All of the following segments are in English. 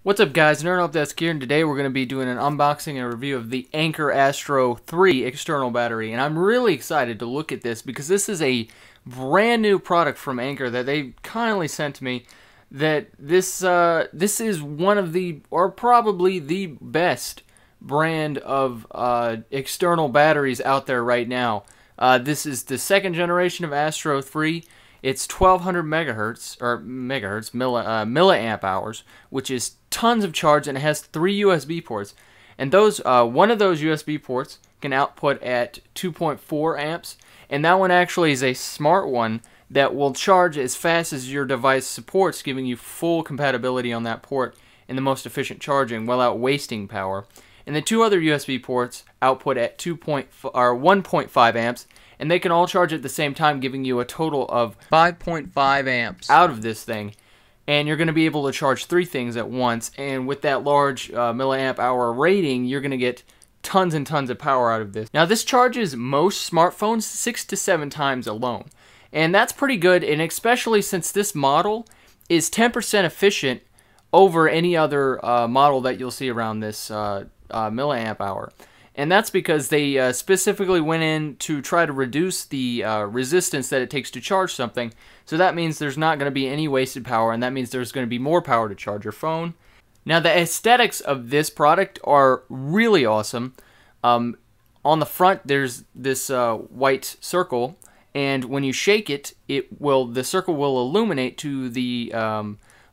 What's up, guys? Nerd Up Desk here, and today we're going to be doing an unboxing and a review of the Anker Astro 3 external battery. And I'm really excited to look at this because this is a brand new product from Anker that they kindly sent to me. That this is one of the, or probably the best brand of external batteries out there right now. This is the second generation of Astro 3. It's 1200 milliamp hours, which is tons of charge, and it has 3 USB ports. And those one of those USB ports can output at 2.4 amps, and that one actually is a smart one that will charge as fast as your device supports, giving you full compatibility on that port and the most efficient charging without wasting power. And the 2 other USB ports output at 1.5 amps, and they can all charge at the same time, giving you a total of 5.5 amps out of this thing. And you're going to be able to charge 3 things at once, and with that large milliamp hour rating, you're going to get tons and tons of power out of this. Now, this charges most smartphones 6 to 7 times alone, and that's pretty good, and especially since this model is 10% efficient over any other model that you'll see around this milliamp hour. And that's because they specifically went in to try to reduce the resistance that it takes to charge something. So that means there's not going to be any wasted power, and that means there's going to be more power to charge your phone. Now, the aesthetics of this product are really awesome. On the front, there's this white circle, and when you shake it, the circle will illuminate to the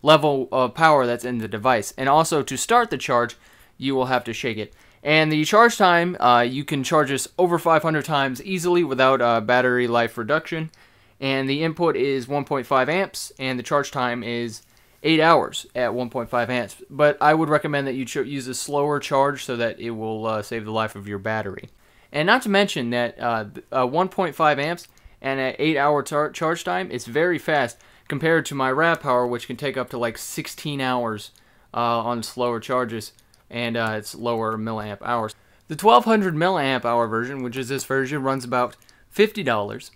level of power that's in the device. And also, to start the charge, you will have to shake it. And the charge time, you can charge this over 500 times easily without battery life reduction. And the input is 1.5 amps, and the charge time is 8 hours at 1.5 amps. But I would recommend that you use a slower charge so that it will save the life of your battery. And not to mention that 1.5 amps and an 8-hour charge time is very fast compared to my RAV power, which can take up to like 16 hours on slower charges. And it's lower milliamp hours. The 1200 milliamp hour version, which is this version, runs about $50.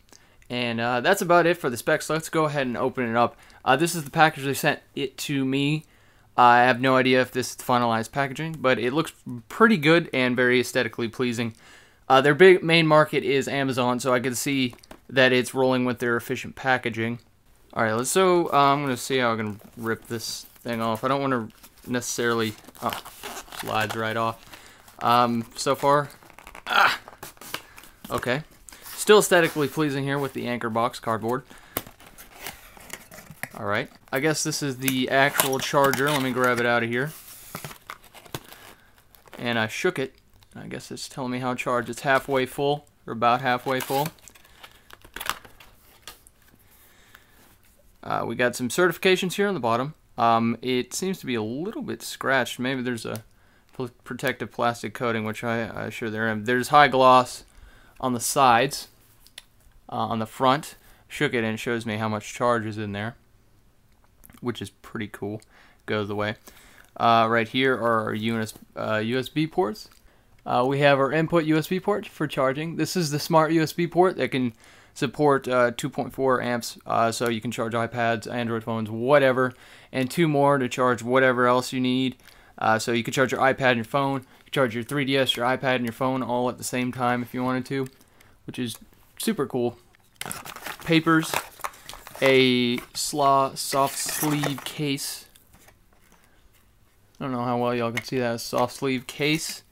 And that's about it for the specs. So let's go ahead and open it up. This is the package they sent it to me. I have no idea if this is finalized packaging, but it looks pretty good and very aesthetically pleasing. Their big main market is Amazon, so I can see that it's rolling with their efficient packaging. Alright, I'm going to see how I can rip this thing off. I don't want to necessarily... slides right off. So far, okay. Still aesthetically pleasing here with the Anker box cardboard. Alright, I guess this is the actual charger. Let me grab it out of here. And I shook it. I guess it's telling me how charged. It's halfway full, or about halfway full. We got some certifications here on the bottom. It seems to be a little bit scratched. Maybe there's a protective plastic coating, which I sure there am. There's high gloss on the sides. On the front, shook it and it shows me how much charge is in there, which is pretty cool. Goes away. Right here are our USB ports. We have our input USB port for charging. This is the smart USB port that can support 2.4 amps, so you can charge iPads, Android phones, whatever, and 2 more to charge whatever else you need. So you can charge your iPad and your phone, you can charge your 3DS, your iPad, and your phone all at the same time if you wanted to, which is super cool. Papers, a soft sleeve case. I don't know how well y'all can see that. Soft sleeve case.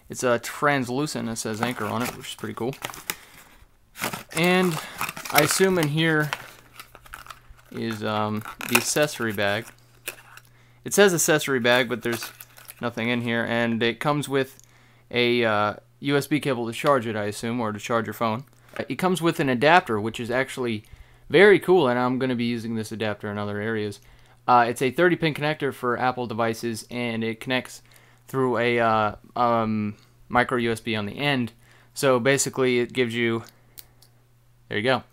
It's translucent. It says Anker on it, which is pretty cool. And I assume in here is the accessory bag. It says accessory bag, but there's nothing in here, and it comes with a USB cable to charge it, I assume, or to charge your phone. It comes with an adapter, which is actually very cool, and I'm going to be using this adapter in other areas. It's a 30-pin connector for Apple devices, and it connects through a micro USB on the end. So basically, it gives you... There you go.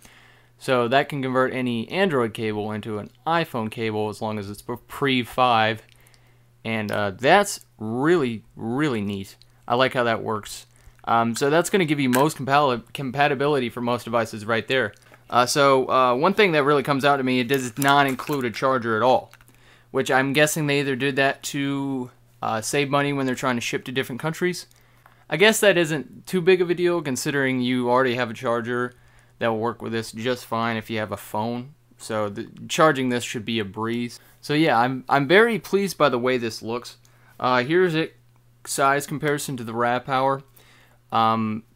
So that can convert any Android cable into an iPhone cable as long as it's pre-5. And that's really, really neat. I like how that works. So that's going to give you most compatibility for most devices right there. So one thing that really comes out to me, it does not include a charger at all, which I'm guessing they either did that to save money when they're trying to ship to different countries. I guess that isn't too big of a deal considering you already have a charger that will work with this just fine if you have a phone. So charging this should be a breeze. So yeah, I'm very pleased by the way this looks. Here's it size comparison to the raw power.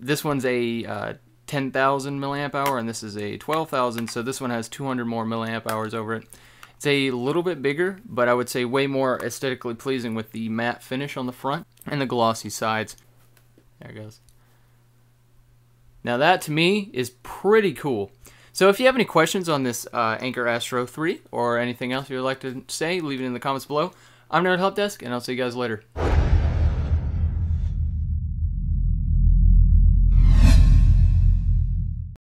This one's a 10,000 milliamp hour and this is a 12,000, so this one has 200 more milliamp hours over it. It's a little bit bigger, but I would say way more aesthetically pleasing with the matte finish on the front and the glossy sides. There it goes. Now that to me is pretty cool. So if you have any questions on this Anker Astro 3 or anything else you'd like to say, leave it in the comments below. I'm Nerd Help Desk, and I'll see you guys later.